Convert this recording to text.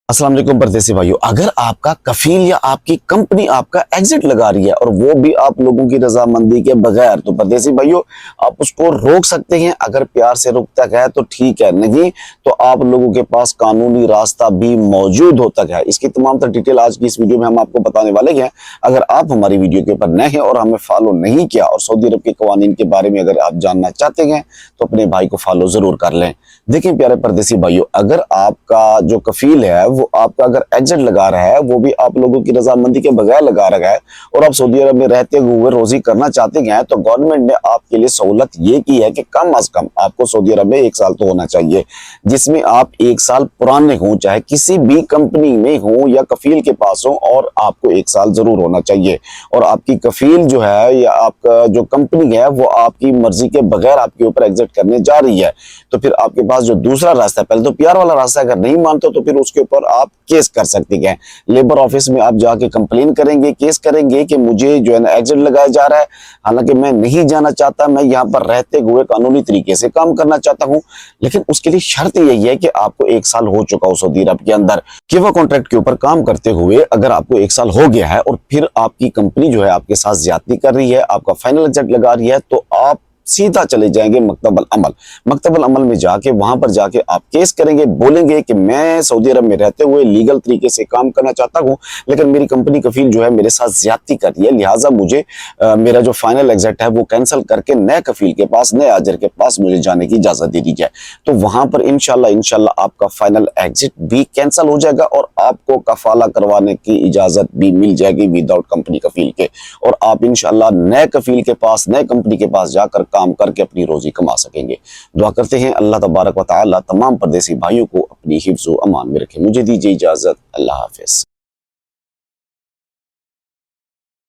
अस्सलाम वालेकुम परदेसी भाइयों, अगर आपका कफील या आपकी कंपनी आपका एग्जिट लगा रही है और वो भी आप लोगों की रजामंदी के बगैर, तो परदेसी भाइयों आप उसको रोक सकते हैं। अगर प्यार से रोक तक है तो ठीक है, नहीं तो आप लोगों के पास कानूनी रास्ता भी मौजूद होता है। इसकी तमाम तर डिटेल आज की इस वीडियो में हम आपको बताने वाले हैं। अगर आप हमारी वीडियो के ऊपर नए हैं और हमें फॉलो नहीं किया और सऊदी अरब के कवानीन के बारे में अगर आप जानना चाहते हैं तो अपने भाई को फॉलो जरूर कर लें। देखिए प्यारे परदेसी भाइयों, अगर आपका जो कफील है वो आपका अगर एजेंट लगा रहा है, वो भी आप लोगों की रजामंदी के बगैर लगा रहा है और आप सऊदी अरब में रहते हुए रोजी करना चाहते हैं, तो गवर्नमेंट ने आपके लिए सहूलत ये की है कि कम अज कम आपको सऊदी अरब में 1 साल तो होना चाहिए, जिसमें आप 1 साल पुराने हों, चाहे किसी भी कंपनी में हो या कफील के पास हो, और आपको 1 साल जरूर होना चाहिए। और आपकी कफील जो है या आपका जो कंपनी है वो आपकी मर्जी के बगैर आपके ऊपर एग्जिट करने जा रही है, तो फिर आपके पास जो दूसरा रास्ता है, पहले तो प्यार वाला रास्ता, अगर नहीं मानते तो फिर उसके ऊपर आप केस कर सकते हैं। लेबर ऑफिस में आप जाके कंप्लेन करेंगे, केस करेंगे कि मुझे जो है ना एग्जिट लगाया जा रहा है, हालांकि मैं नहीं जाना चाहता, मैं यहाँ पर रहते हुए कानूनी तरीके से काम करना चाहता हूँ, लेकिन उसके लिए शर्त यही है कि आपको 1 साल हो चुका हो सऊदी अरब के अंदर कि वह कॉन्ट्रैक्ट के ऊपर काम करते हुए। अगर आपको 1 साल हो गया है और फिर आपकी कंपनी जो है आपके साथ ज्यादती कर रही है, आपका फाइनल एग्जिट लगा रही है, तो आप सीधा चले जाएंगे मकतबल अमल। मकतबल अमल में जाके वहां पर जाके आप केस करेंगे, बोलेंगे कि मैं सऊदी अरब में रहते हुए लीगल तरीके से काम करना चाहता हूं, लेकिन मेरी कंपनी कफील जो है मेरे साथ ज्यादती कर रही है, लिहाजा मुझे मेरा जो फाइनल एग्जिट है वो कैंसिल करके नए कफील के पास, नए आजर के पास मुझे जाने की इजाजत दे दी जाए। तो वहां पर इंशाल्लाह आपका फाइनल एग्जिट भी कैंसिल हो जाएगा और आपको कफाला करवाने की इजाजत भी मिल जाएगी विदाउट कंपनी कफील के, और आप इंशाल्लाह नए कफील के पास, नए कंपनी के पास जाकर काम करके अपनी रोजी कमा सकेंगे। दुआ करते हैं अल्लाह तबारक व तआला तमाम परदेसी भाइयों को अपनी हिफ्ज़ व अमान में रखे। मुझे दीजिए इजाजत। अल्लाह हाफिज।